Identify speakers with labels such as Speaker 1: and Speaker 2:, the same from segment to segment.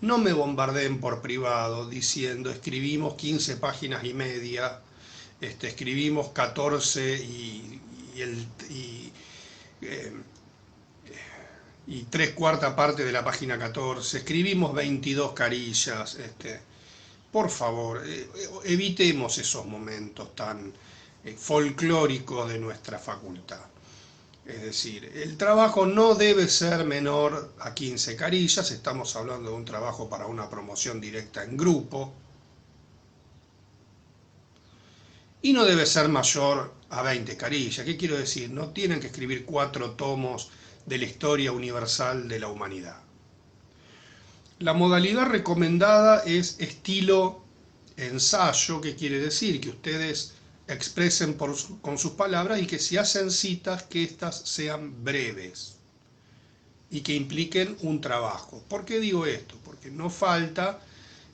Speaker 1: No me bombardeen por privado diciendo escribimos 15 páginas y media, escribimos 14 eh, y 3/4 parte de la página 14, escribimos 22 carillas. Por favor, evitemos esos momentos tan folclóricos de nuestra facultad. Es decir, el trabajo no debe ser menor a 15 carillas, estamos hablando de un trabajo para una promoción directa en grupo, y no debe ser mayor a 20 carillas. ¿Qué quiero decir? No tienen que escribir 4 tomos de la historia universal de la humanidad. La modalidad recomendada es estilo ensayo, que quiere decir que ustedes expresen con sus palabras y que si hacen citas, que éstas sean breves y que impliquen un trabajo. ¿Por qué digo esto? Porque no falta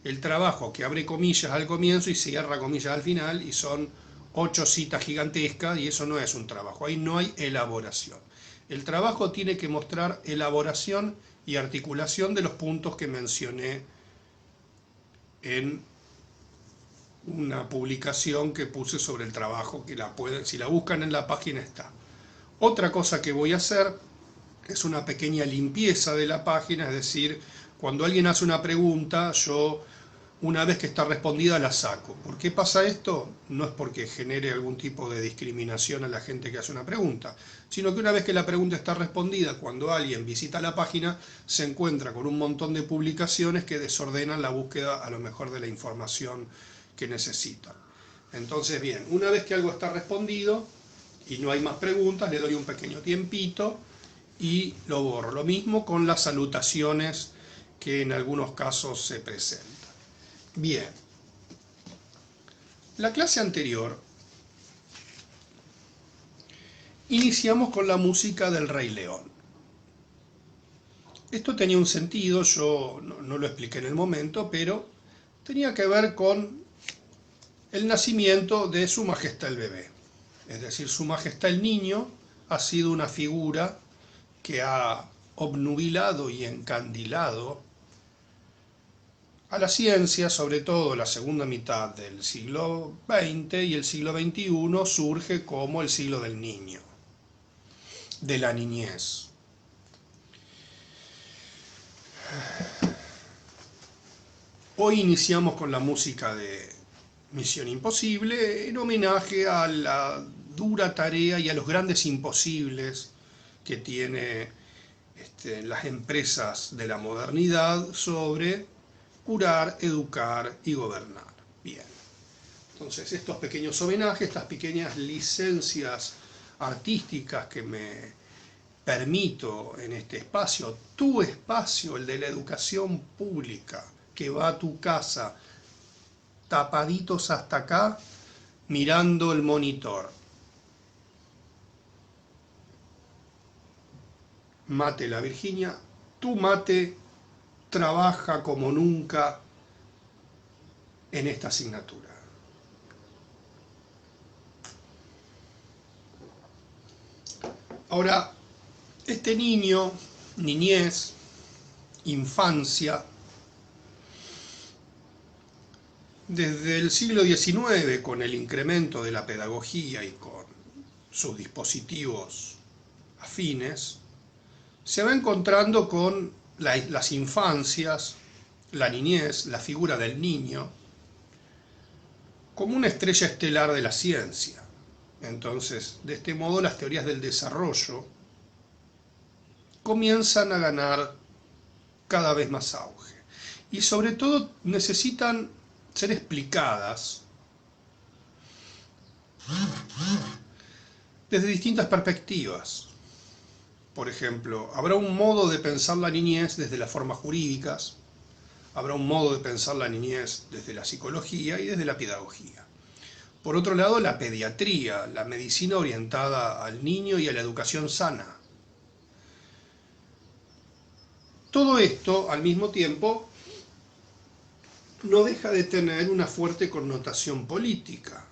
Speaker 1: el trabajo que abre comillas al comienzo y cierra comillas al final y son 8 citas gigantescas y eso no es un trabajo, ahí no hay elaboración. El trabajo tiene que mostrar elaboración y articulación de los puntos que mencioné en una publicación que puse sobre el trabajo, que si la buscan en la página está. Otra cosa que voy a hacer es una pequeña limpieza de la página, es decir, cuando alguien hace una pregunta, yo una vez que está respondida la saco. ¿Por qué pasa esto? No es porque genere algún tipo de discriminación a la gente que hace una pregunta, sino que una vez que la pregunta está respondida, cuando alguien visita la página, se encuentra con un montón de publicaciones que desordenan la búsqueda a lo mejor de la información que necesitan. Entonces, bien, una vez que algo está respondido y no hay más preguntas, le doy un pequeño tiempito y lo borro. Lo mismo con las salutaciones que en algunos casos se presentan. Bien, la clase anterior iniciamos con la música del Rey León. Esto tenía un sentido, yo no lo expliqué en el momento, pero tenía que ver con el nacimiento de Su Majestad el Bebé. Es decir, Su Majestad el Niño ha sido una figura que ha obnubilado y encandilado a la ciencia, sobre todo la segunda mitad del siglo XX, y el siglo XXI surge como el siglo del niño, de la niñez. Hoy iniciamos con la música de Misión Imposible en homenaje a la dura tarea y a los grandes imposibles que tiene las empresas de la modernidad sobre curar, educar y gobernar. Bien, entonces estos pequeños homenajes, estas pequeñas licencias artísticas que me permito en este espacio, tu espacio, el de la educación pública, que va a tu casa, tapaditos hasta acá, mirando el monitor. Mate la Virginia, tu mate trabaja como nunca en esta asignatura. Ahora, este niño, niñez, infancia, desde el siglo XIX, con el incremento de la pedagogía y con sus dispositivos afines, se va encontrando con las infancias, la niñez, la figura del niño, como una estrella estelar de la ciencia. Entonces, de este modo, las teorías del desarrollo comienzan a ganar cada vez más auge. Y sobre todo necesitan ser explicadas desde distintas perspectivas. Por ejemplo, habrá un modo de pensar la niñez desde las formas jurídicas, habrá un modo de pensar la niñez desde la psicología y desde la pedagogía. Por otro lado, la pediatría, la medicina orientada al niño y a la educación sana. Todo esto, al mismo tiempo, no deja de tener una fuerte connotación política.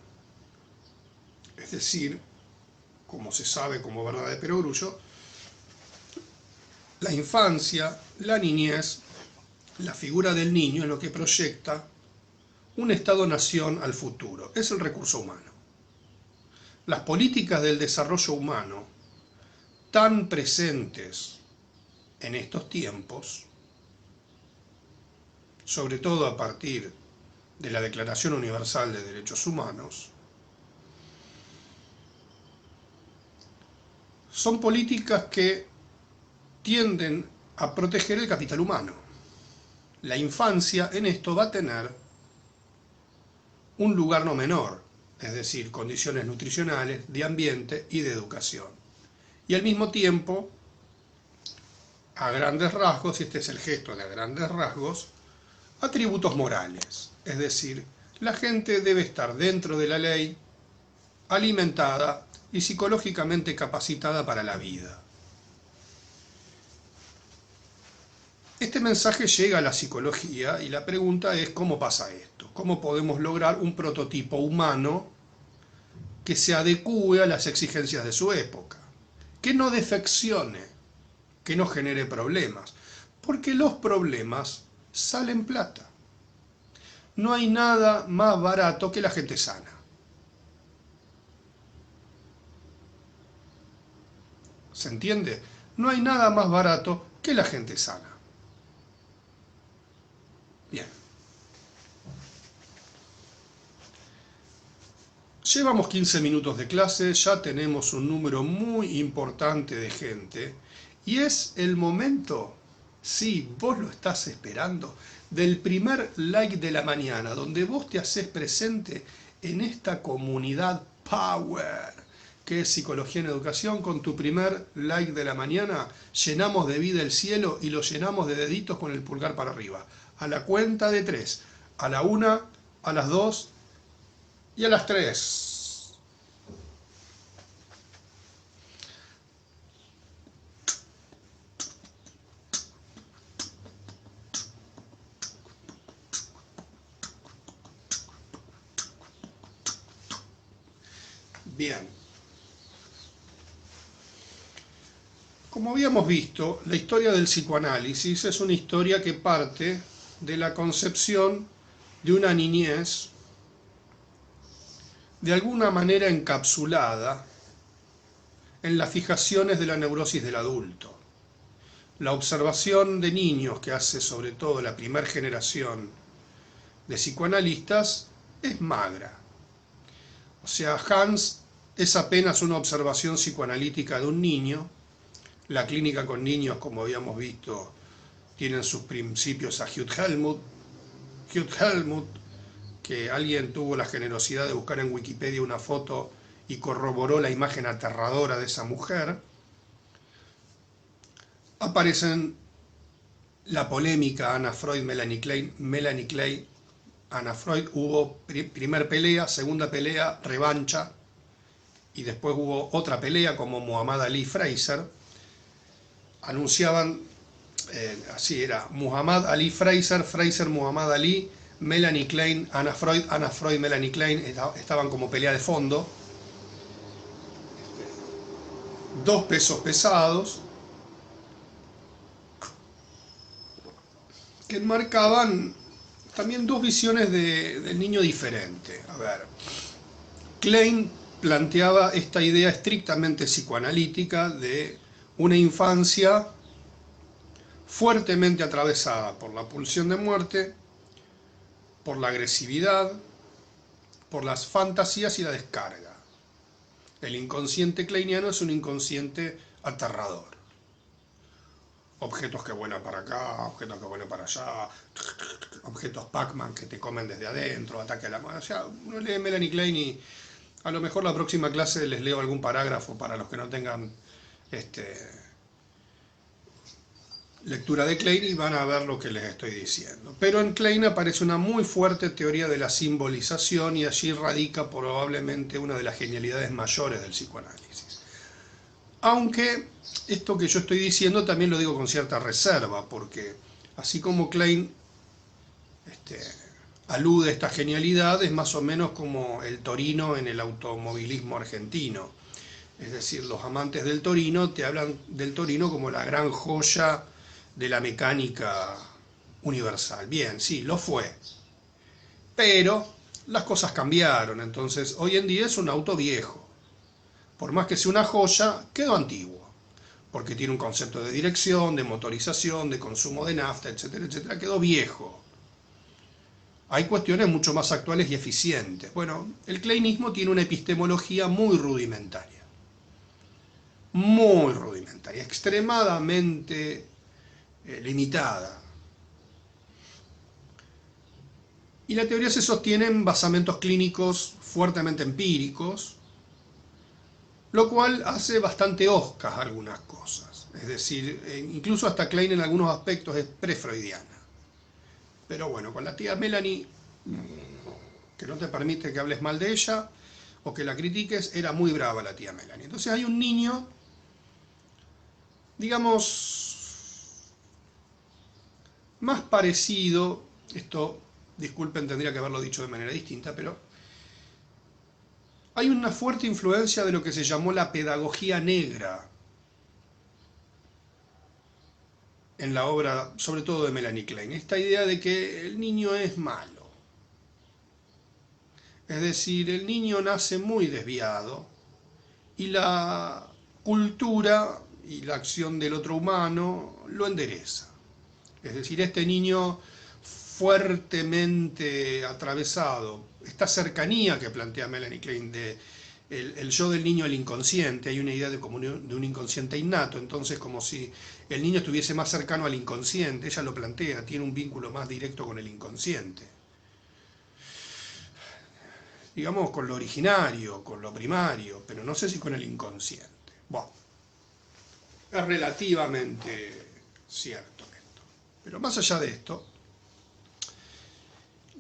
Speaker 1: Es decir, como se sabe como verdad de perogrullo, la infancia, la niñez, la figura del niño es lo que proyecta un Estado-nación al futuro, es el recurso humano. Las políticas del desarrollo humano, tan presentes en estos tiempos, sobre todo a partir de la Declaración Universal de Derechos Humanos, son políticas que tienden a proteger el capital humano. La infancia en esto va a tener un lugar no menor, es decir, condiciones nutricionales, de ambiente y de educación. Y al mismo tiempo, a grandes rasgos, y este es el gesto de a grandes rasgos, atributos morales, es decir, la gente debe estar dentro de la ley, alimentada y psicológicamente capacitada para la vida. Este mensaje llega a la psicología y la pregunta es ¿cómo pasa esto? ¿Cómo podemos lograr un prototipo humano que se adecúe a las exigencias de su época? Que no defeccione, que no genere problemas, porque los problemas salen plata. No hay nada más barato que la gente sana. ¿Se entiende? No hay nada más barato que la gente sana. Bien. Llevamos 15 minutos de clase, ya tenemos un número muy importante de gente y es el momento, sí, vos lo estás esperando, del primer like de la mañana, donde vos te haces presente en esta comunidad Power, que es Psicología en Educación. Con tu primer like de la mañana llenamos de vida el cielo y lo llenamos de deditos con el pulgar para arriba. A la cuenta de 3, a la 1, a las 2 y a las 3. Bien. Como habíamos visto, la historia del psicoanálisis es una historia que parte de la concepción de una niñez de alguna manera encapsulada en las fijaciones de la neurosis del adulto. La observación de niños que hace sobre todo la primera generación de psicoanalistas es magra. O sea, Hans es apenas una observación psicoanalítica de un niño. La clínica con niños, como habíamos visto, tienen sus principios a Hugh Helmut. Hugh Helmut, que alguien tuvo la generosidad de buscar en Wikipedia una foto y corroboró la imagen aterradora de esa mujer. Aparecen la polémica Anna Freud, Melanie Klein, Anna Freud. Hubo primer pelea, segunda pelea, revancha, y después hubo otra pelea como Muhammad Ali Fraser. Anunciaban, así era, Muhammad Ali Fraser, Fraser Muhammad Ali, Melanie Klein, Anna Freud, Melanie Klein, estaban como pelea de fondo. Dos pesos pesados que enmarcaban también dos visiones del niño diferente. A ver, Klein planteaba esta idea estrictamente psicoanalítica de una infancia fuertemente atravesada por la pulsión de muerte, por la agresividad, por las fantasías y la descarga. El inconsciente kleiniano es un inconsciente aterrador. Objetos que vuelan para acá, objetos que vuelan para allá, objetos Pac-Man que te comen desde adentro, ataque a la mano. O sea, uno lee Melanie Klein y a lo mejor la próxima clase les leo algún parágrafo para los que no tengan lectura de Klein y van a ver lo que les estoy diciendo. Pero en Klein aparece una muy fuerte teoría de la simbolización y allí radica probablemente una de las genialidades mayores del psicoanálisis. Aunque esto que yo estoy diciendo también lo digo con cierta reserva, porque así como Klein alude a esta genialidad, es más o menos como el Torino en el automovilismo argentino. Es decir, los amantes del Torino te hablan del Torino como la gran joya de la mecánica universal. Bien, sí, lo fue. Pero las cosas cambiaron, entonces hoy en día es un auto viejo. Por más que sea una joya, quedó antiguo. Porque tiene un concepto de dirección, de motorización, de consumo de nafta, etcétera, etcétera. Quedó viejo. Hay cuestiones mucho más actuales y eficientes. Bueno, el kleinismo tiene una epistemología muy rudimentaria, extremadamente limitada. Y la teoría se sostiene en basamentos clínicos fuertemente empíricos, lo cual hace bastante hoscas algunas cosas. Es decir, incluso hasta Klein en algunos aspectos es prefreudiana. Pero bueno, con la tía Melanie, que no te permite que hables mal de ella o que la critiques, era muy brava la tía Melanie. Entonces hay un niño, digamos, más parecido, esto, disculpen, tendría que haberlo dicho de manera distinta, pero hay una fuerte influencia de lo que se llamó la pedagogía negra en la obra, sobre todo de Melanie Klein. Esta idea de que el niño es malo. Es decir, el niño nace muy desviado y la cultura y la acción del otro humano lo endereza. Es decir, este niño fuertemente atravesado, esta cercanía que plantea Melanie Klein de el yo del niño al inconsciente, hay una idea de un inconsciente innato, entonces como si el niño estuviese más cercano al inconsciente, ella lo plantea, tiene un vínculo más directo con el inconsciente, digamos con lo originario, con lo primario, pero no sé si con el inconsciente. Bueno, es relativamente cierto esto. Pero más allá de esto,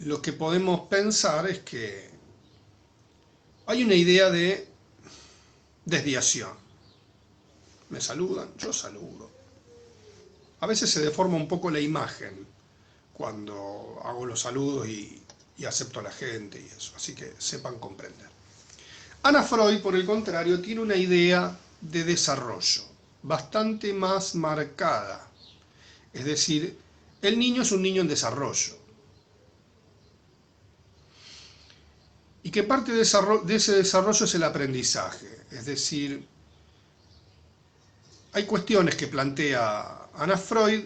Speaker 1: lo que podemos pensar es que hay una idea de desviación. Me saludan, yo saludo. A veces se deforma un poco la imagen cuando hago los saludos y acepto a la gente y eso, así que sepan comprender. Ana Freud, por el contrario, tiene una idea de desarrollo bastante más marcada. Es decir, el niño es un niño en desarrollo. Y que parte de ese desarrollo es el aprendizaje. Es decir, hay cuestiones que plantea Ana Freud,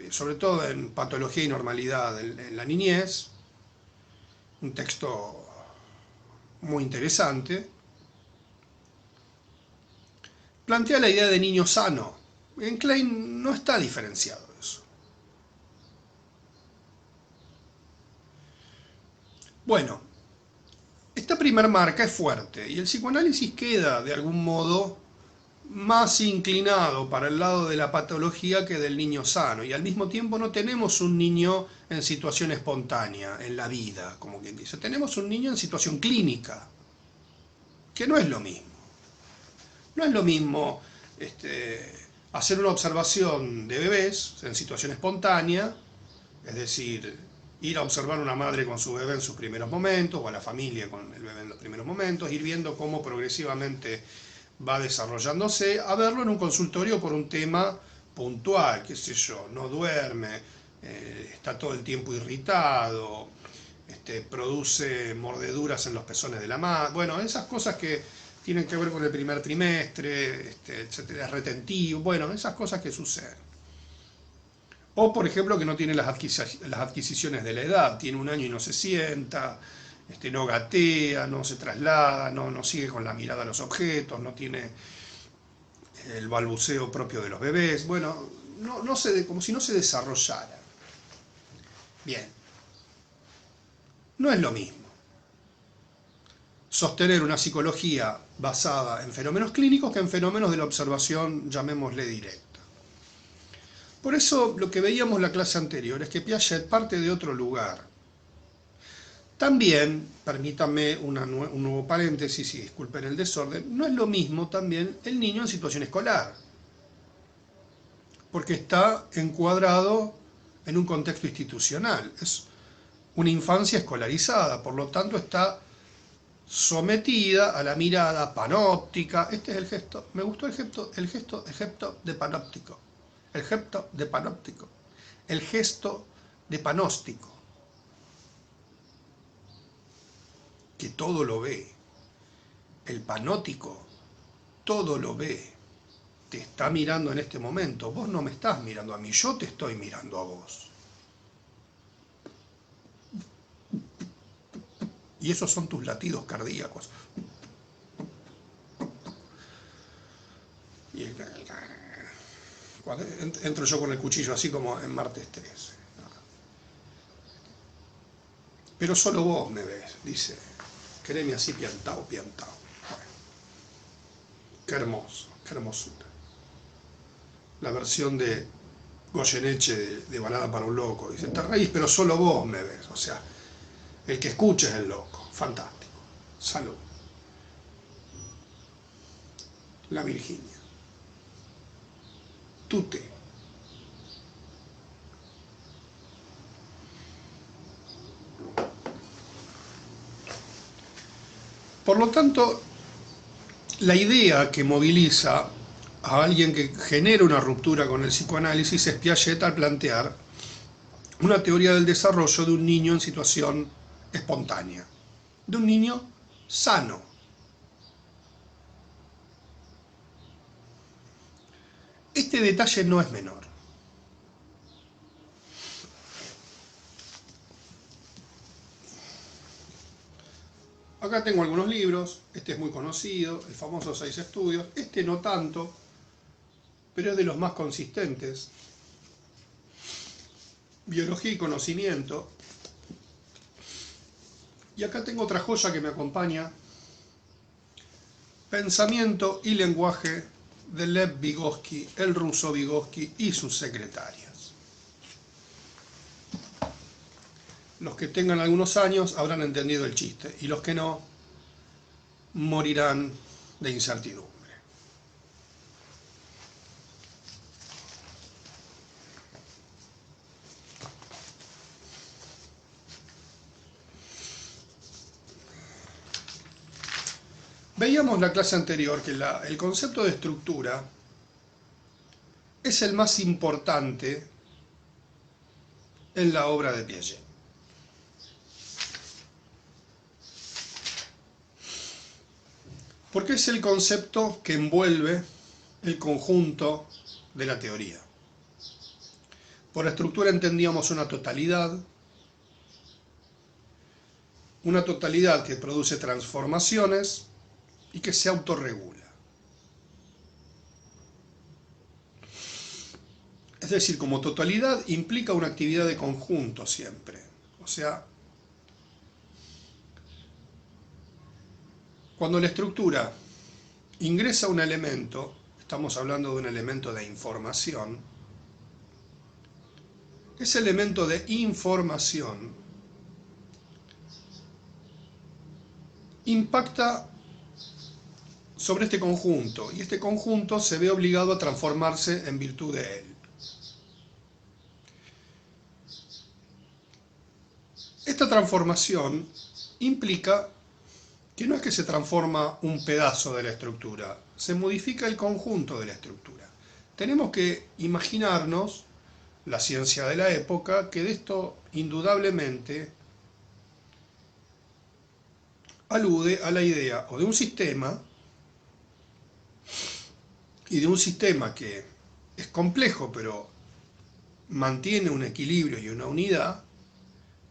Speaker 1: sobre todo en Patología y Normalidad en la niñez, un texto muy interesante, plantea la idea de niño sano. En Klein no está diferenciado eso. Bueno, esta primer marca es fuerte y el psicoanálisis queda de algún modo más inclinado para el lado de la patología que del niño sano, y al mismo tiempo no tenemos un niño en situación espontánea en la vida, como quien dice, tenemos un niño en situación clínica, que no es lo mismo. No es lo mismo hacer una observación de bebés en situación espontánea, es decir, ir a observar a una madre con su bebé en sus primeros momentos, o a la familia con el bebé en los primeros momentos, ir viendo cómo progresivamente va desarrollándose, a verlo en un consultorio por un tema puntual, qué sé yo, no duerme, está todo el tiempo irritado, produce mordeduras en los pezones de la madre, bueno, esas cosas que tienen que ver con el primer trimestre, etcétera, es retentivo, bueno, esas cosas que suceden. O, por ejemplo, que no tiene las adquisiciones de la edad, tiene un año y no se sienta, no gatea, no se traslada, no sigue con la mirada a los objetos, no tiene el balbuceo propio de los bebés, bueno, como si no se desarrollara. Bien, no es lo mismo sostener una psicología basada en fenómenos clínicos que en fenómenos de la observación, llamémosle directa. Por eso lo que veíamos en la clase anterior es que Piaget parte de otro lugar. También, permítanme un nuevo paréntesis y disculpen el desorden, no es lo mismo también el niño en situación escolar, porque está encuadrado en un contexto institucional, es una infancia escolarizada, por lo tanto está sometida a la mirada panóptica. Este es el gesto, me gustó el gesto de panóptico, el gesto de panóptico, el gesto de panóstico, que todo lo ve. El panótico todo lo ve. Te está mirando en este momento. Vos no me estás mirando a mí, yo te estoy mirando a vos. Y esos son tus latidos cardíacos. Y cuando entro yo con el cuchillo así como en martes 13. Pero solo vos me ves, dice. Créeme así piantao, piantao. Bueno, qué hermoso, qué hermosura. La versión de Goyeneche de Balada para un Loco. Dice, te reís, pero solo vos me ves. O sea, el que escucha es el loco. Fantástico. Salud. La Virginia. Tute. Por lo tanto, la idea que moviliza a alguien que genera una ruptura con el psicoanálisis es Piaget al plantear una teoría del desarrollo de un niño en situación espontánea, de un niño sano. Este detalle no es menor. Acá tengo algunos libros, este es muy conocido, el famoso 6 estudios, este no tanto, pero es de los más consistentes. Biología y conocimiento. Y acá tengo otra joya que me acompaña, Pensamiento y lenguaje de Lev Vygotsky, el ruso Vygotsky y sus secretarias. Los que tengan algunos años habrán entendido el chiste, y los que no, morirán de incertidumbre. Veíamos la clase anterior que el concepto de estructura es el más importante en la obra de Piaget. Porque es el concepto que envuelve el conjunto de la teoría. Por estructura entendíamos una totalidad que produce transformaciones y que se autorregula. Es decir, como totalidad implica una actividad de conjunto siempre. O sea, cuando la estructura ingresa un elemento, estamos hablando de un elemento de información, ese elemento de información impacta sobre este conjunto, y este conjunto se ve obligado a transformarse en virtud de él. Esta transformación implica que no es que se transforma un pedazo de la estructura, se modifica el conjunto de la estructura. Tenemos que imaginarnos, la ciencia de la época, que de esto indudablemente alude a la idea o de un sistema, y de un sistema que es complejo, pero mantiene un equilibrio y una unidad,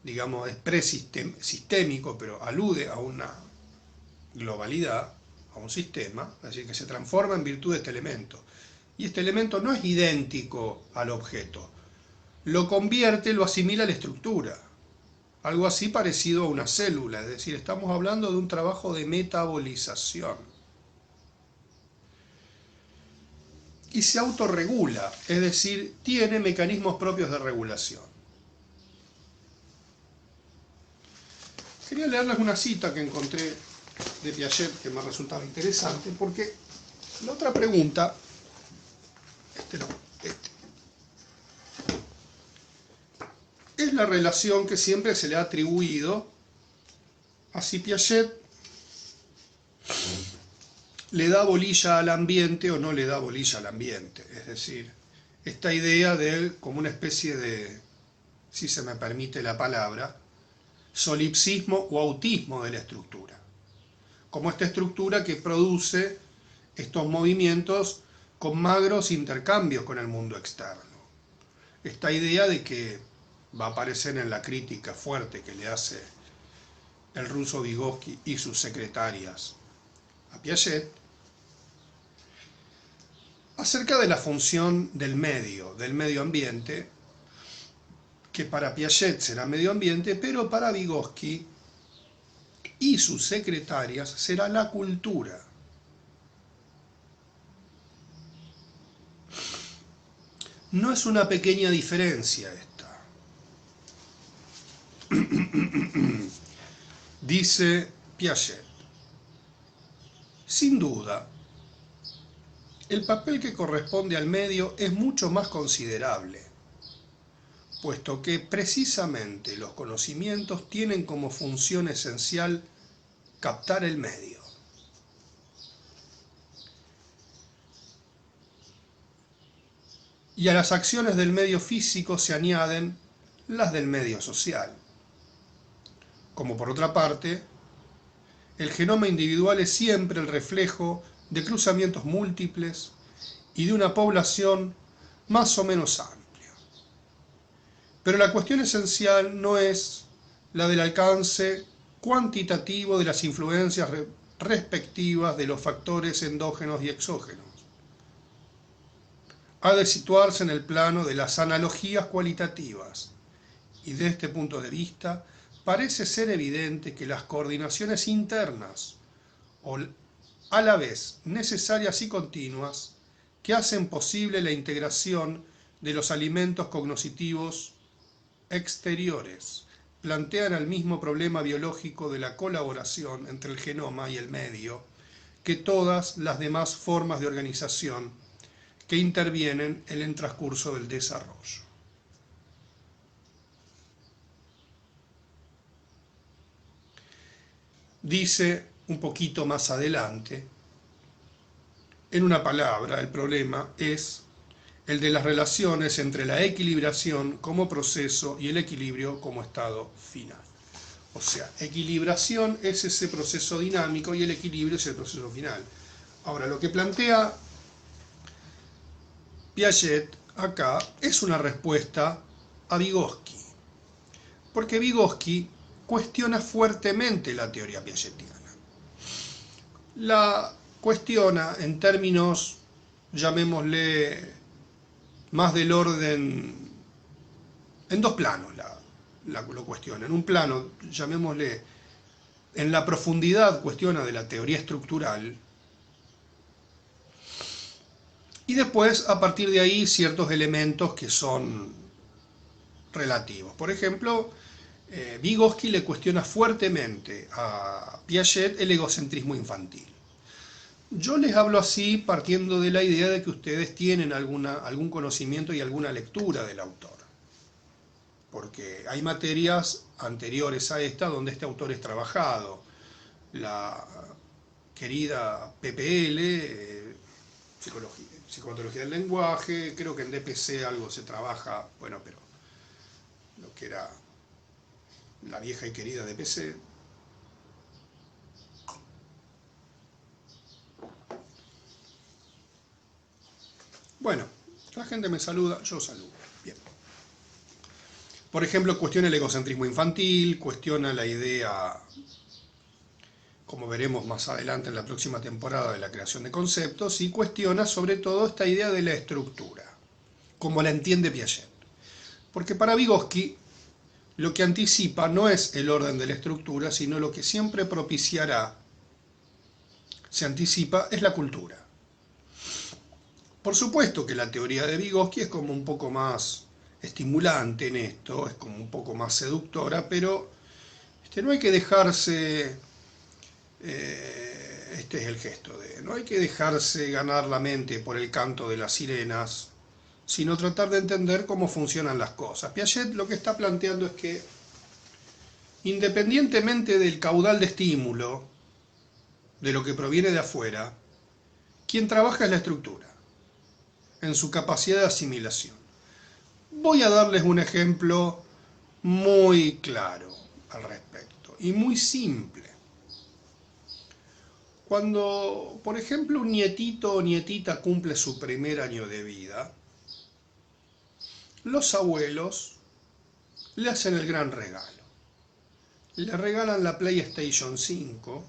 Speaker 1: digamos, es presistémico, pero alude a una globalidad, a un sistema, es decir, que se transforma en virtud de este elemento. Y este elemento no es idéntico al objeto, lo convierte, lo asimila a la estructura, algo así parecido a una célula, es decir, estamos hablando de un trabajo de metabolización. Y se autorregula, es decir, tiene mecanismos propios de regulación. Quería leerles una cita que encontré de Piaget que me resultaba interesante, porque la otra pregunta, es la relación que siempre se le ha atribuido a si Piaget le da bolilla al ambiente o no le da bolilla al ambiente. Es decir, esta idea de él como una especie de si se me permite la palabra, solipsismo o autismo de la estructura, como esta estructura que produce estos movimientos con magros intercambios con el mundo externo. Esta idea de que va a aparecer en la crítica fuerte que le hace el ruso Vygotsky y sus secretarias a Piaget, acerca de la función del medio ambiente, que para Piaget será medio ambiente, pero para Vygotsky y sus secretarias será la cultura. No es una pequeña diferencia esta. Dice Piaget: sin duda, el papel que corresponde al medio es mucho más considerable, puesto que precisamente los conocimientos tienen como función esencial captar el medio. Y a las acciones del medio físico se añaden las del medio social. Como por otra parte, el genoma individual es siempre el reflejo de cruzamientos múltiples y de una población más o menos amplia. Pero la cuestión esencial no es la del alcance cuantitativo de las influencias respectivas de los factores endógenos y exógenos. Ha de situarse en el plano de las analogías cualitativas, y desde este punto de vista parece ser evidente que las coordinaciones internas, a la vez necesarias y continuas, que hacen posible la integración de los alimentos cognitivos exteriores, plantean el mismo problema biológico de la colaboración entre el genoma y el medio que todas las demás formas de organización que intervienen en el transcurso del desarrollo. Dice un poquito más adelante, en una palabra, el problema es el de las relaciones entre la equilibración como proceso y el equilibrio como estado final. O sea, equilibración es ese proceso dinámico y el equilibrio es el proceso final. Ahora, lo que plantea Piaget acá es una respuesta a Vygotsky, porque Vygotsky cuestiona fuertemente la teoría piagetiana. La cuestiona en términos, llamémosle, más del orden, en dos planos lo cuestiona. En un plano, llamémosle, en la profundidad cuestiona de la teoría estructural, y después, a partir de ahí, ciertos elementos que son relativos. Por ejemplo, Vygotsky le cuestiona fuertemente a Piaget el egocentrismo infantil. Yo les hablo así partiendo de la idea de que ustedes tienen algún conocimiento y alguna lectura del autor. Porque hay materias anteriores a esta donde este autor es trabajado. La querida PPL, psicopatología del lenguaje, creo que en DPC algo se trabaja, bueno, pero lo que era la vieja y querida DPC. Bueno, la gente me saluda, yo saludo. Bien. Por ejemplo, cuestiona el egocentrismo infantil, cuestiona la idea, como veremos más adelante en la próxima temporada, de la creación de conceptos, y cuestiona sobre todo esta idea de la estructura, como la entiende Piaget. Porque para Vygotsky lo que anticipa no es el orden de la estructura, sino lo que siempre propiciará, se anticipa, es la cultura. Por supuesto que la teoría de Vygotsky es como un poco más estimulante en esto, es como un poco más seductora, pero no hay que dejarse, este es el gesto, no hay que dejarse ganar la mente por el canto de las sirenas, sino tratar de entender cómo funcionan las cosas. Piaget lo que está planteando es que, independientemente del caudal de estímulo, de lo que proviene de afuera, quien trabaja es la estructura, en su capacidad de asimilación. Voy a darles un ejemplo muy claro al respecto y muy simple. Cuando, por ejemplo, un nietito o nietita cumple su primer año de vida, los abuelos le hacen el gran regalo. Le regalan la PlayStation 5,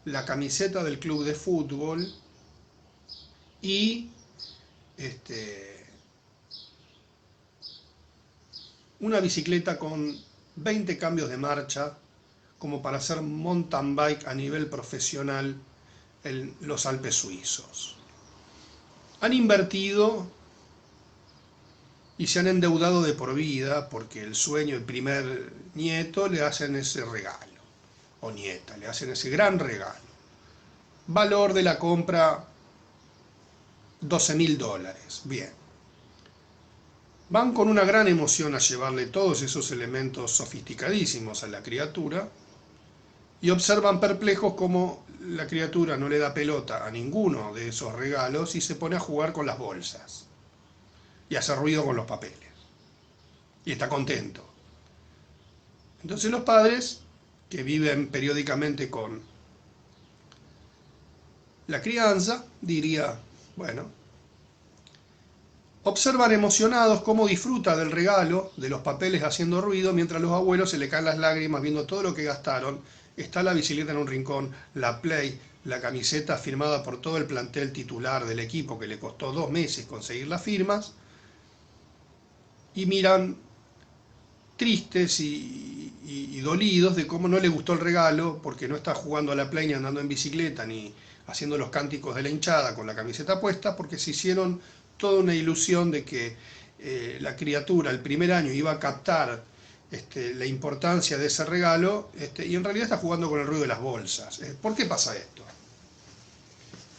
Speaker 1: la camiseta del club de fútbol y una bicicleta con 20 cambios de marcha como para hacer mountain bike a nivel profesional en los Alpes suizos. Han invertido y se han endeudado de por vida porque el sueño, el primer nieto, le hacen ese regalo, o nieta, le hacen ese gran regalo. Valor de la compra $12.000. Bien. Van con una gran emoción a llevarle todos esos elementos sofisticadísimos a la criatura y observan perplejos cómo la criatura no le da pelota a ninguno de esos regalos y se pone a jugar con las bolsas y hace ruido con los papeles. Y está contento. Entonces los padres, que viven periódicamente con la crianza, diría, bueno, observan emocionados cómo disfruta del regalo, de los papeles haciendo ruido, mientras a los abuelos se le caen las lágrimas viendo todo lo que gastaron. Está la bicicleta en un rincón, la Play, la camiseta firmada por todo el plantel titular del equipo que le costó 2 meses conseguir las firmas, y miran tristes y dolidos de cómo no le gustó el regalo, porque no está jugando a la Play ni andando en bicicleta, ni haciendo los cánticos de la hinchada con la camiseta puesta, porque se hicieron toda una ilusión de que la criatura el primer año iba a captar la importancia de ese regalo, y en realidad está jugando con el ruido de las bolsas. ¿Por qué pasa esto?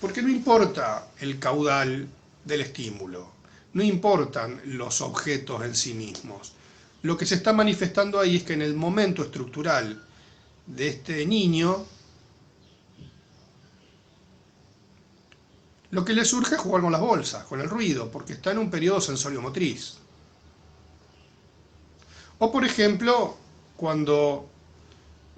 Speaker 1: Porque no importa el caudal del estímulo, no importan los objetos en sí mismos. Lo que se está manifestando ahí es que en el momento estructural de este niño, lo que le surge es jugar con las bolsas, con el ruido, porque está en un periodo sensorio-motriz. O por ejemplo, cuando,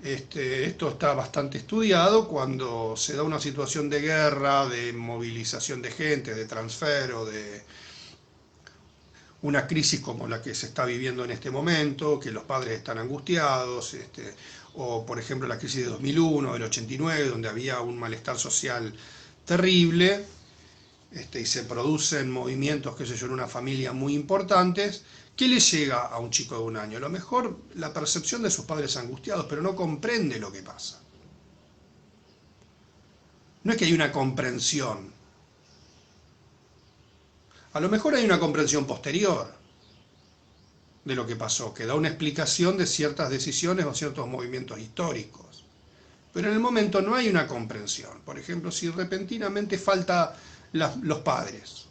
Speaker 1: esto está bastante estudiado, cuando se da una situación de guerra, de movilización de gente, de transfer o de una crisis como la que se está viviendo en este momento, que los padres están angustiados, o por ejemplo la crisis de 2001, del 89, donde había un malestar social terrible, y se producen movimientos, qué sé yo, en una familia muy importantes. ¿Qué le llega a un chico de 1 año? A lo mejor la percepción de sus padres angustiados, pero no comprende lo que pasa. No es que hay una comprensión. A lo mejor hay una comprensión posterior de lo que pasó, que da una explicación de ciertas decisiones o ciertos movimientos históricos. Pero en el momento no hay una comprensión. Por ejemplo, si repentinamente falta los padres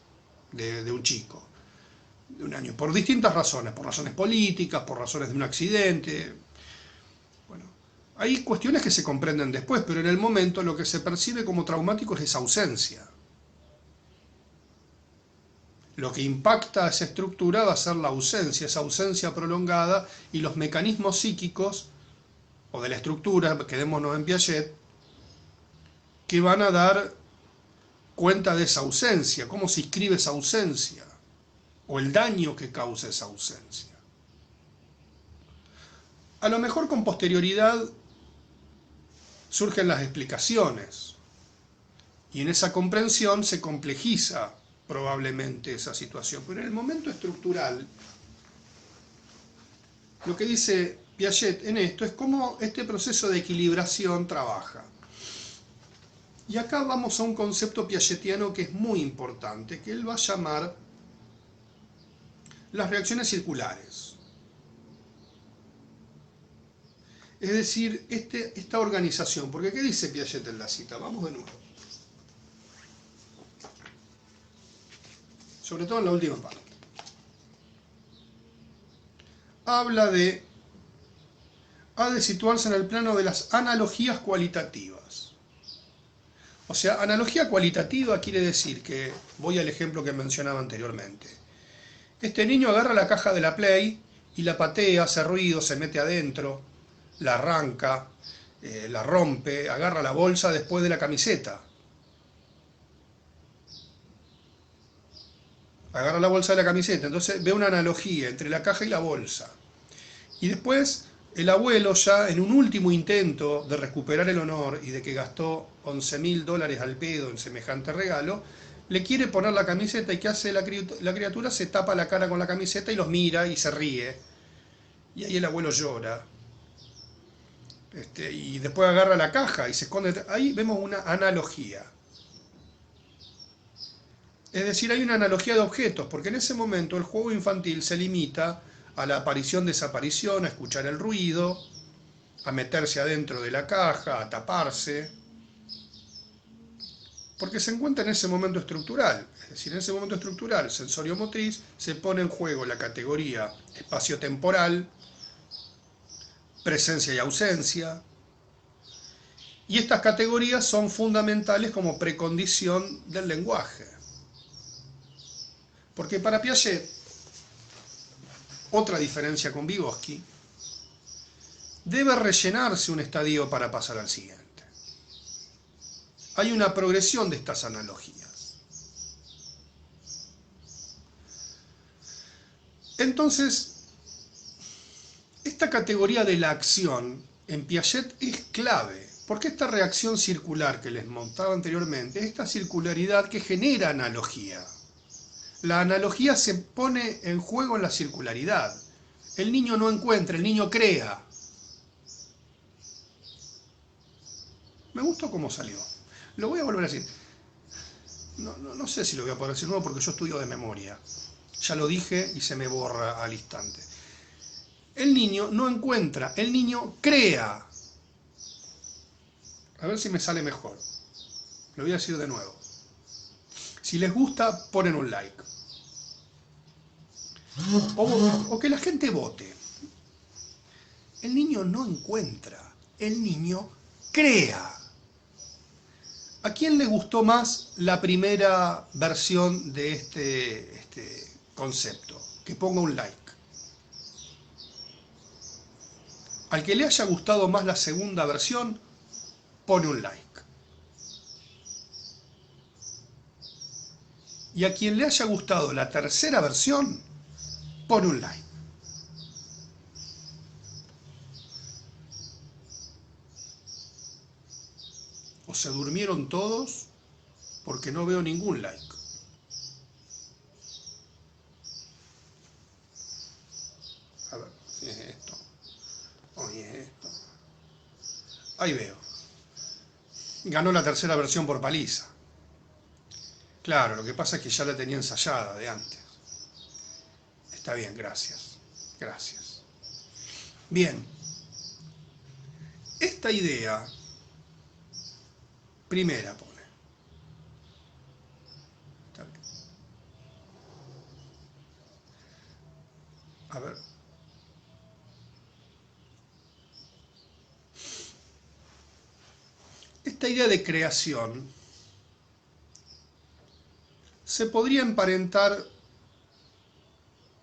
Speaker 1: de un chico de 1 año, por distintas razones, por razones políticas, por razones de un accidente. Bueno, hay cuestiones que se comprenden después, pero en el momento lo que se percibe como traumático es esa ausencia. Lo que impacta a esa estructura va a ser la ausencia, esa ausencia prolongada y los mecanismos psíquicos o de la estructura, quedémonos en Piaget, que van a dar cuenta de esa ausencia, cómo se inscribe esa ausencia o el daño que causa esa ausencia. A lo mejor con posterioridad surgen las explicaciones y en esa comprensión se complejiza probablemente esa situación, pero en el momento estructural, lo que dice Piaget en esto es cómo este proceso de equilibración trabaja. Y acá vamos a un concepto piagetiano que es muy importante, que él va a llamar las reacciones circulares. Es decir, esta organización, porque ¿qué dice Piaget en la cita? Vamos de nuevo. Sobre todo en la última parte. Habla ha de situarse en el plano de las analogías cualitativas. O sea, analogía cualitativa quiere decir que, voy al ejemplo que mencionaba anteriormente, este niño agarra la caja de la Play y la patea, hace ruido, se mete adentro, la arranca, la rompe, agarra la bolsa después de la camiseta. Agarra la bolsa de la camiseta, entonces ve una analogía entre la caja y la bolsa. Y después el abuelo, ya en un último intento de recuperar el honor y de que gastó $11.000 al pedo en semejante regalo, le quiere poner la camiseta. ¿Y qué hace la criatura? Se tapa la cara con la camiseta y los mira y se ríe. Y ahí el abuelo llora. Y después agarra la caja y se esconde. Ahí vemos una analogía. Es decir, hay una analogía de objetos, porque en ese momento el juego infantil se limita a la aparición-desaparición, a escuchar el ruido, a meterse adentro de la caja, a taparse, porque se encuentra en ese momento estructural. Es decir, en ese momento estructural sensorio-motriz se pone en juego la categoría espacio-temporal, presencia y ausencia, y estas categorías son fundamentales como precondición del lenguaje. Porque para Piaget, otra diferencia con Vygotsky, debe rellenarse un estadio para pasar al siguiente. Hay una progresión de estas analogías. Entonces, esta categoría de la acción en Piaget es clave, porque esta reacción circular que les mostraba anteriormente, esta circularidad que genera analogía. La analogía se pone en juego en la circularidad. El niño no encuentra, el niño crea. Me gustó cómo salió. Lo voy a volver a decir. No sé si lo voy a poder decir nuevo porque yo estudio de memoria. Ya lo dije y se me borra al instante. El niño no encuentra, el niño crea. A ver si me sale mejor. Lo voy a decir de nuevo. Si les gusta, ponen un like. O que la gente vote. El niño no encuentra, el niño crea. ¿A quién le gustó más la primera versión de este concepto? Que ponga un like. Al que le haya gustado más la segunda versión, pone un like. Y a quien le haya gustado la tercera versión, pone un like. O se durmieron todos porque no veo ningún like. A ver, si es esto. O si es esto. Ahí veo. Ganó la tercera versión por paliza. Claro, lo que pasa es que ya la tenía ensayada de antes. Está bien, gracias. Gracias. Bien. Esta idea, primera pone. Está bien. A ver. Esta idea de creación se podría emparentar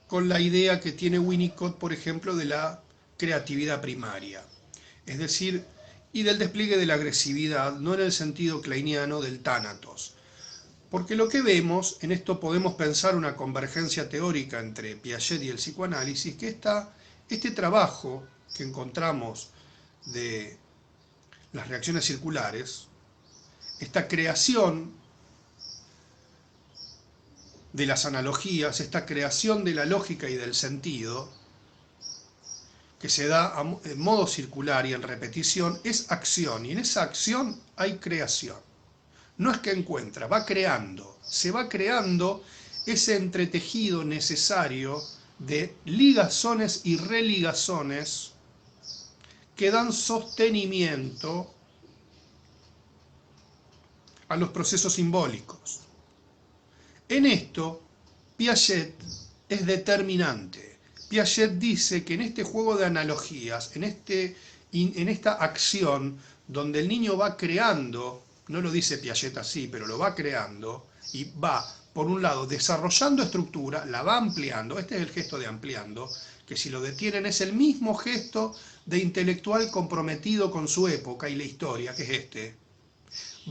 Speaker 1: con la idea que tiene Winnicott, por ejemplo, de la creatividad primaria, es decir, y del despliegue de la agresividad, no en el sentido kleiniano del tánatos. Porque lo que vemos, en esto podemos pensar una convergencia teórica entre Piaget y el psicoanálisis, que este trabajo que encontramos de las reacciones circulares, esta creación de las analogías, esta creación de la lógica y del sentido, que se da en modo circular y en repetición, es acción, y en esa acción hay creación. No es que encuentra, va creando, se va creando ese entretejido necesario de ligazones y religazones que dan sostenimiento a los procesos simbólicos. En esto, Piaget es determinante. Piaget dice que en este juego de analogías, en esta acción, donde el niño va creando, no lo dice Piaget así, pero lo va creando, y va, por un lado, desarrollando estructura, la va ampliando, este es el gesto de ampliando, que si lo detienen es el mismo gesto de intelectual comprometido con su época y la historia, que es este.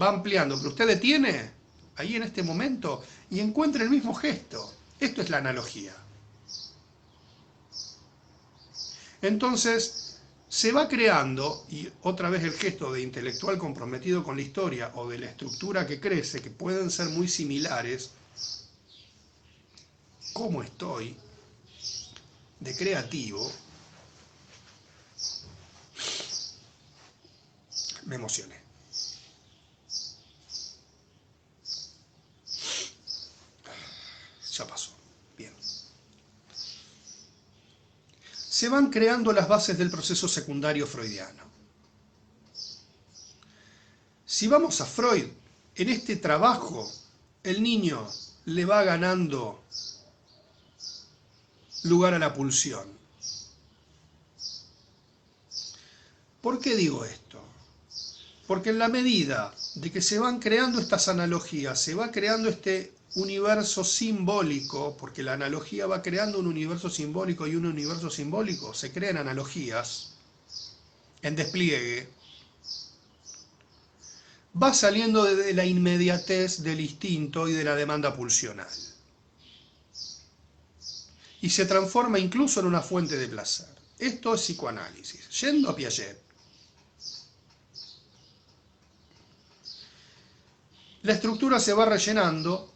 Speaker 1: Va ampliando, pero usted detiene ahí en este momento y encuentra el mismo gesto. Esto es la analogía. Entonces, se va creando, y otra vez el gesto de intelectual comprometido con la historia o de la estructura que crece, que pueden ser muy similares. ¿Cómo estoy de creativo? Me emocioné. Ya pasó. Bien. Se van creando las bases del proceso secundario freudiano. Si vamos a Freud, en este trabajo, el niño le va ganando lugar a la pulsión. ¿Por qué digo esto? Porque en la medida de que se van creando estas analogías, se va creando este universo simbólico, porque la analogía va creando un universo simbólico y un universo simbólico, se crean analogías en despliegue, va saliendo de la inmediatez del instinto y de la demanda pulsional. Y se transforma incluso en una fuente de placer. Esto es psicoanálisis. Yendo a Piaget, la estructura se va rellenando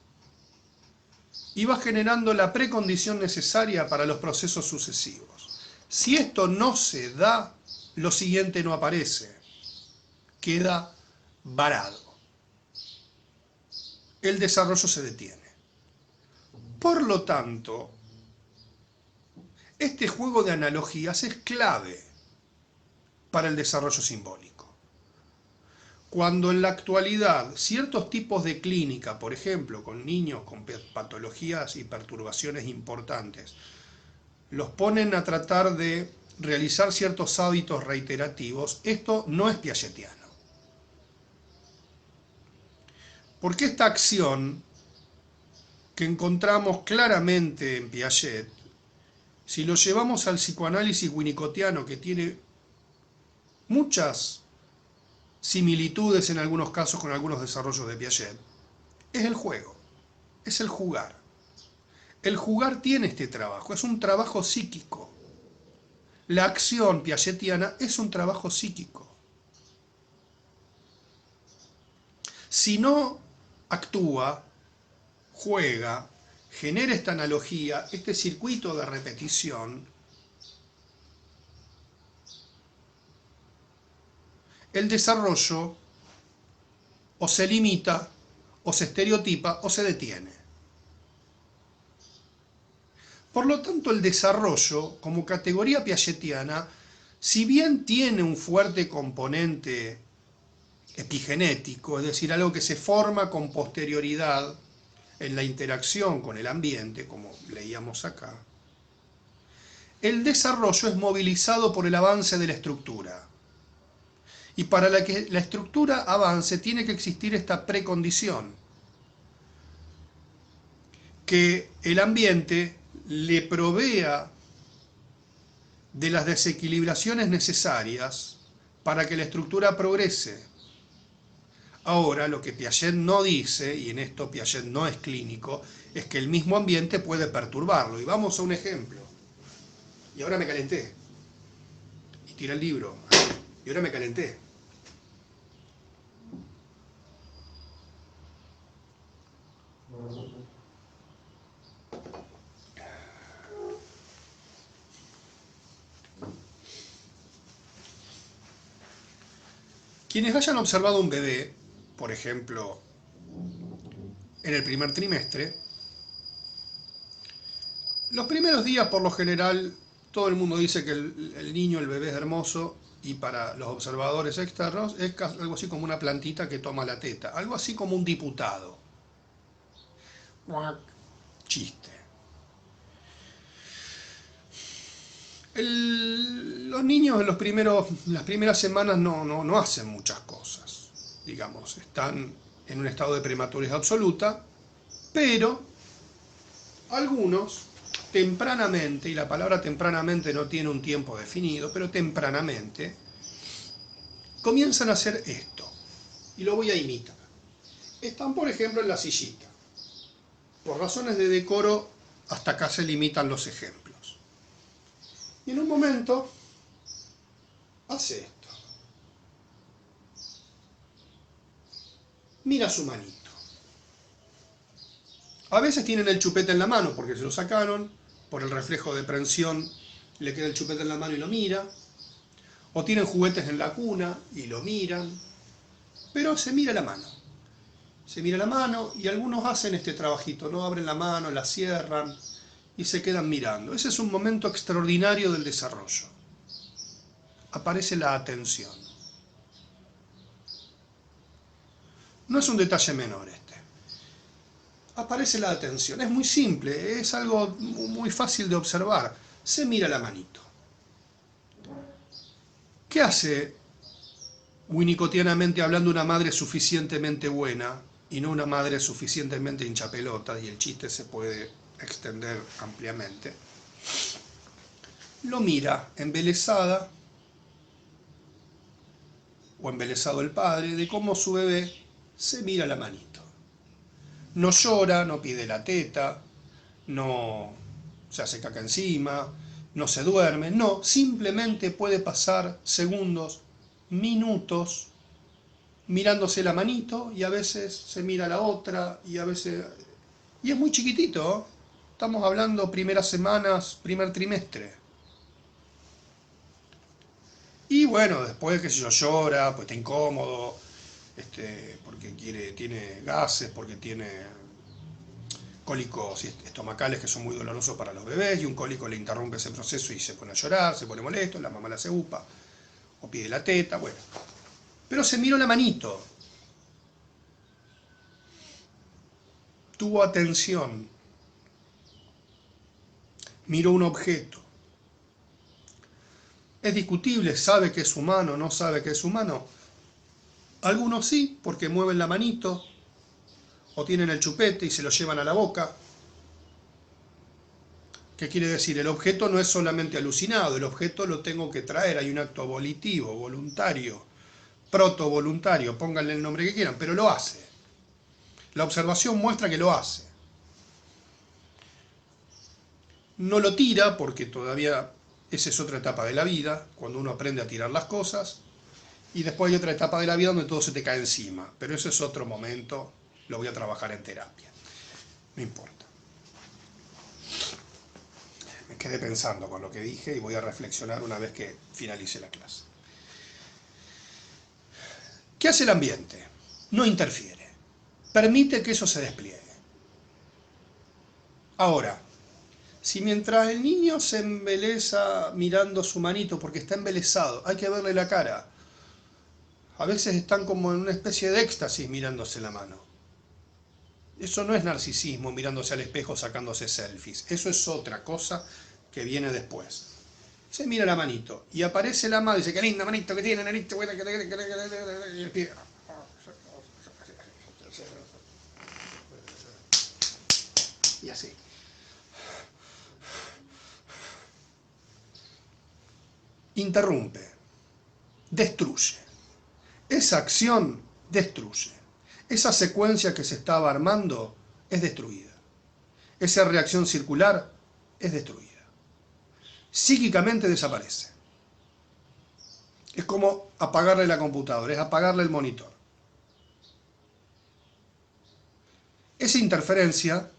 Speaker 1: y va generando la precondición necesaria para los procesos sucesivos. Si esto no se da, lo siguiente no aparece, queda varado. El desarrollo se detiene. Por lo tanto, este juego de analogías es clave para el desarrollo simbólico. Cuando en la actualidad ciertos tipos de clínica, por ejemplo, con niños con patologías y perturbaciones importantes, los ponen a tratar de realizar ciertos hábitos reiterativos, esto no es piagetiano. Porque esta acción que encontramos claramente en Piaget, si lo llevamos al psicoanálisis winnicottiano, que tiene muchas similitudes en algunos casos con algunos desarrollos de Piaget, es el juego, es el jugar. El jugar tiene este trabajo, es un trabajo psíquico. La acción piagetiana es un trabajo psíquico. Si no actúa, juega, genera esta analogía, este circuito de repetición, el desarrollo o se limita, o se estereotipa, o se detiene. Por lo tanto, el desarrollo, como categoría piagetiana, si bien tiene un fuerte componente epigenético, es decir, algo que se forma con posterioridad en la interacción con el ambiente, como leíamos acá, el desarrollo es movilizado por el avance de la estructura. Y para que la estructura avance tiene que existir esta precondición, que el ambiente le provea de las desequilibraciones necesarias para que la estructura progrese. Ahora, lo que Piaget no dice, y en esto Piaget no es clínico, es que el mismo ambiente puede perturbarlo. Y vamos a un ejemplo. Y ahora me calenté. Y tiré el libro. Y ahora me calenté. Quienes hayan observado un bebé, por ejemplo, en el primer trimestre, los primeros días por lo general todo el mundo dice que el niño, el bebé es hermoso, y para los observadores externos es algo así como una plantita que toma la teta, algo así como un diputado. Chiste. Los niños en las primeras semanas no hacen muchas cosas, digamos, están en un estado de prematurez absoluta, pero algunos tempranamente, y la palabra tempranamente no tiene un tiempo definido, pero tempranamente, comienzan a hacer esto. Y lo voy a imitar. Están, por ejemplo, en la sillita. Por razones de decoro, hasta acá se limitan los ejemplos. Y en un momento, hace esto. Mira su manito. A veces tienen el chupete en la mano porque se lo sacaron, por el reflejo de prensión le queda el chupete en la mano y lo mira. O tienen juguetes en la cuna y lo miran. Pero se mira la mano. Se mira la mano y algunos hacen este trabajito, ¿no? Abren la mano, la cierran y se quedan mirando. Ese es un momento extraordinario del desarrollo. Aparece la atención. No es un detalle menor este. Aparece la atención. Es muy simple, es algo muy fácil de observar. Se mira la manito. ¿Qué hace winnicottianamente hablando una madre suficientemente buena y no una madre suficientemente hinchapelota? Y el chiste se puede extender ampliamente. Lo mira embelesada o embelesado el padre de cómo su bebé se mira la manito. No llora, no pide la teta, no se hace caca encima, no se duerme, no, simplemente puede pasar segundos, minutos, mirándose la manito y a veces se mira la otra y a veces... Y es muy chiquitito, ¿eh? Estamos hablando primeras semanas, primer trimestre. Y bueno, después, qué sé yo, llora, pues está incómodo, porque tiene gases, porque tiene cólicos estomacales que son muy dolorosos para los bebés, y un cólico le interrumpe ese proceso y se pone a llorar, se pone molesto, la mamá la hace upa, o pide la teta, bueno. Pero se miró la manito, tuvo atención, miró un objeto. Es discutible, sabe que es humano, no sabe que es humano. Algunos sí, porque mueven la manito, o tienen el chupete y se lo llevan a la boca. ¿Qué quiere decir? El objeto no es solamente alucinado, el objeto lo tengo que traer, hay un acto volitivo, voluntario, protovoluntario, pónganle el nombre que quieran, pero lo hace. La observación muestra que lo hace. No lo tira porque todavía esa es otra etapa de la vida, cuando uno aprende a tirar las cosas, y después hay otra etapa de la vida donde todo se te cae encima, pero eso es otro momento, lo voy a trabajar en terapia, no importa. Me quedé pensando con lo que dije y voy a reflexionar una vez que finalice la clase. ¿Qué hace el ambiente? No interfiere, permite que eso se despliegue. Ahora, si mientras el niño se embelesa mirando su manito porque está embelesado, hay que verle la cara. A veces están como en una especie de éxtasis mirándose la mano. Eso no es narcisismo, mirándose al espejo, sacándose selfies. Eso es otra cosa que viene después. Se mira la manito y aparece la madre y dice, qué linda manito que tiene, nanito, buena, y el pibe... Y así. Interrumpe, destruye. Esa acción destruye. Esa secuencia que se estaba armando es destruida. Esa reacción circular es destruida. Psíquicamente desaparece. Es como apagarle la computadora, es apagarle el monitor. Esa interferencia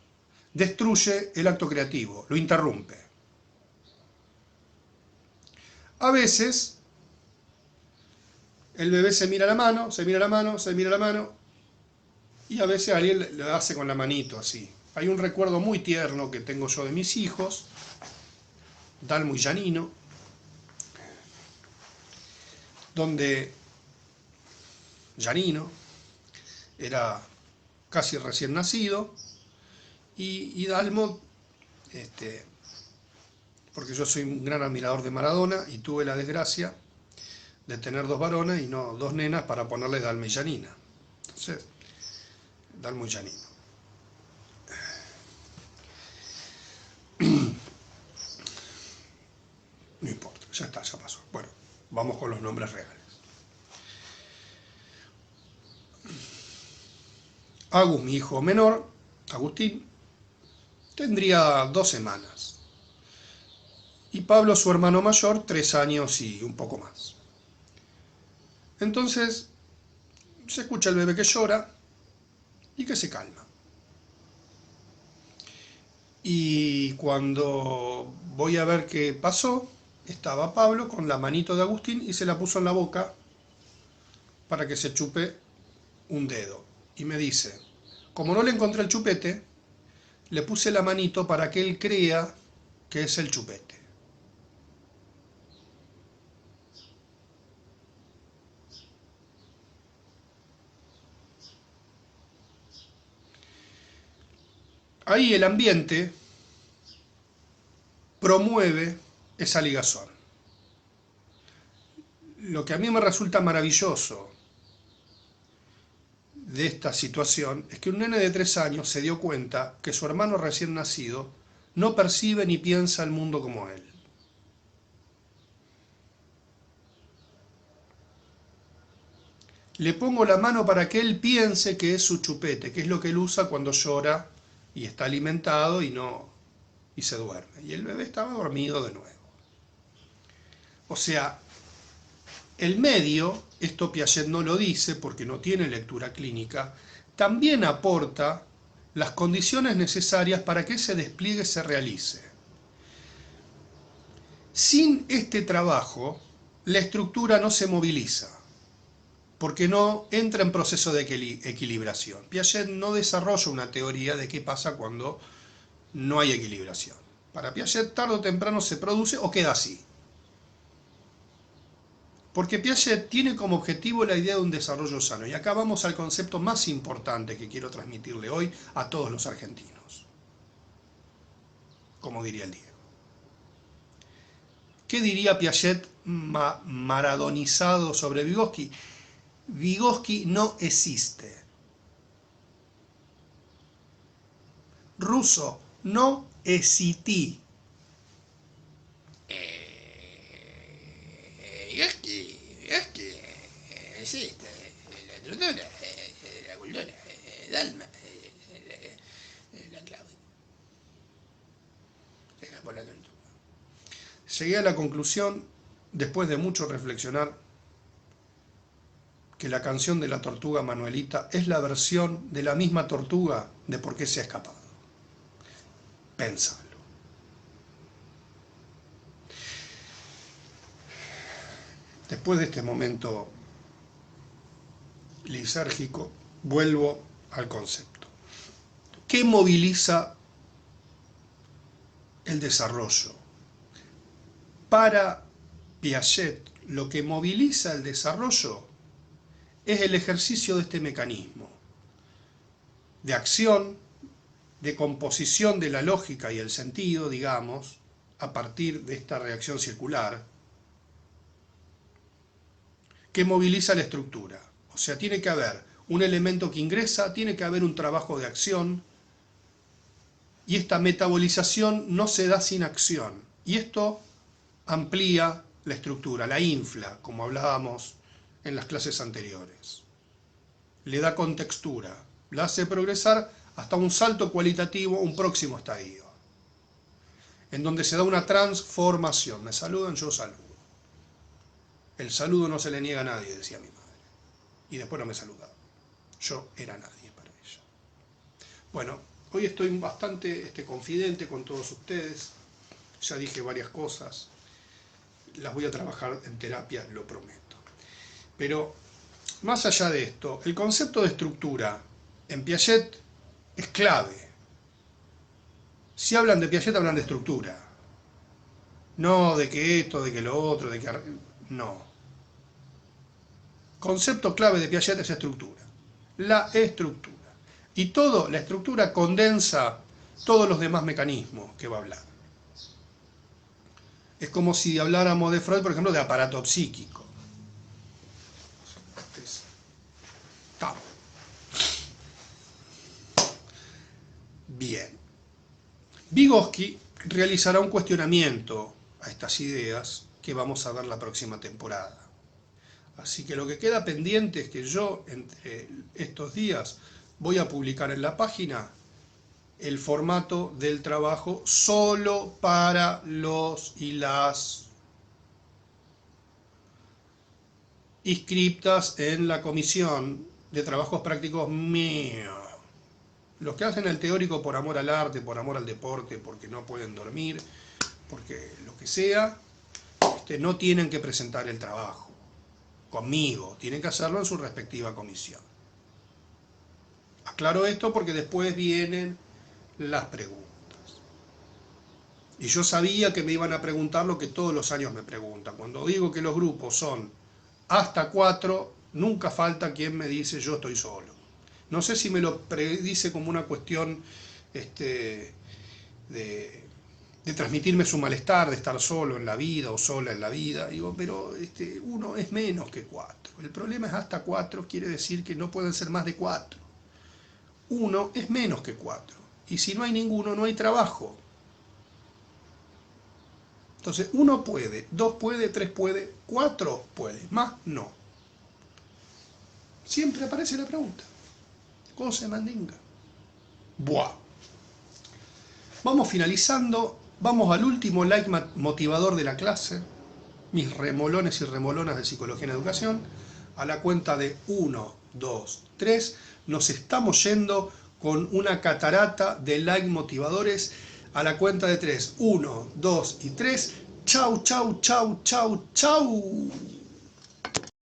Speaker 1: destruye el acto creativo, lo interrumpe. A veces el bebé se mira la mano, se mira la mano, se mira la mano, y a veces alguien le hace con la manito así. Hay un recuerdo muy tierno que tengo yo de mis hijos, Dalmo y Janino, donde Janino era casi recién nacido y Dalmo, porque yo soy un gran admirador de Maradona y tuve la desgracia de tener dos varones y no dos nenas para ponerle Dalma y Janina. Entonces, Dalmo y Janino. Vamos con los nombres reales. Agus, mi hijo menor, Agustín, tendría 2 semanas. Y Pablo, su hermano mayor, 3 años y un poco más. Entonces, se escucha el bebé que llora y que se calma. Y cuando voy a ver qué pasó, estaba Pablo con la manito de Agustín y se la puso en la boca para que se chupe un dedo. Y me dice, como no le encontré el chupete, le puse la manito para que él crea que es el chupete. Ahí el ambiente promueve esa ligazón. Lo que a mí me resulta maravilloso de esta situación es que un nene de 3 años se dio cuenta que su hermano recién nacido no percibe ni piensa el mundo como él. Le pongo la mano para que él piense que es su chupete, que es lo que él usa cuando llora y está alimentado y se duerme. Y el bebé estaba dormido de nuevo. O sea, el medio, esto Piaget no lo dice porque no tiene lectura clínica, también aporta las condiciones necesarias para que ese despliegue se realice. Sin este trabajo, la estructura no se moviliza, porque no entra en proceso de equilibración. Piaget no desarrolla una teoría de qué pasa cuando no hay equilibración. Para Piaget, tarde o temprano se produce o queda así. Porque Piaget tiene como objetivo la idea de un desarrollo sano. Y acá vamos al concepto más importante que quiero transmitirle hoy a todos los argentinos. Como diría el Diego. ¿Qué diría Piaget maradonizado sobre Vygotsky? Vygotsky no existe. Ruso, no existí.
Speaker 2: Vygotsky existe. La cultura, el alma, la clave. Deja por la tortuga.
Speaker 1: Llegué a la conclusión, después de mucho reflexionar, que la canción de la tortuga Manuelita es la versión de la misma tortuga de Por qué se ha escapado. Pénsalo. Después de este momento lisérgico, vuelvo al concepto. ¿Qué moviliza el desarrollo? Para Piaget, lo que moviliza el desarrollo es el ejercicio de este mecanismo de acción, de composición de la lógica y el sentido, digamos, a partir de esta reacción circular, que moviliza la estructura. O sea, tiene que haber un elemento que ingresa, tiene que haber un trabajo de acción, y esta metabolización no se da sin acción. Y esto amplía la estructura, la infla, como hablábamos en las clases anteriores. Le da contextura, la hace progresar hasta un salto cualitativo, un próximo estadio, en donde se da una transformación. Me saludan, yo saludo. El saludo no se le niega a nadie, decía mi madre. Y después no me saludaba. Yo era nadie para ella. Bueno, hoy estoy bastante confidente con todos ustedes. Ya dije varias cosas. Las voy a trabajar en terapia, lo prometo. Pero, más allá de esto, el concepto de estructura en Piaget es clave. Si hablan de Piaget, hablan de estructura. No de que esto, de que lo otro, de que... No. Concepto clave de Piaget es estructura. La estructura. Y la estructura condensa todos los demás mecanismos que va a hablar. Es como si habláramos de Freud, por ejemplo, de aparato psíquico. Bien. Vygotsky realizará un cuestionamiento a estas ideas que vamos a ver la próxima temporada. Así que lo que queda pendiente es que yo entre estos días voy a publicar en la página el formato del trabajo solo para los y las inscriptas en la comisión de trabajos prácticos mío. Los que hacen el teórico por amor al arte, por amor al deporte, porque no pueden dormir, porque lo que sea, no tienen que presentar el trabajo conmigo, tienen que hacerlo en su respectiva comisión. Aclaro esto porque después vienen las preguntas. Y yo sabía que me iban a preguntar lo que todos los años me preguntan. Cuando digo que los grupos son hasta 4, nunca falta quien me dice yo estoy solo. No sé si me lo predice como una cuestión de transmitirme su malestar, de estar solo en la vida o sola en la vida. Digo, pero uno es menos que 4. El problema es hasta 4, quiere decir que no pueden ser más de 4. 1 es menos que 4. Y si no hay ninguno, no hay trabajo. Entonces, 1 puede, 2 puede, 3 puede, 4 puede, más no. Siempre aparece la pregunta. Cosa mandinga. Buah. Vamos finalizando. Vamos al último like motivador de la clase. Mis remolones y remolonas de Psicología en Educación. A la cuenta de 1, 2, 3. Nos estamos yendo con una catarata de like motivadores. A la cuenta de 3. 1, 2 y 3. Chau, chau, chau, chau, chau.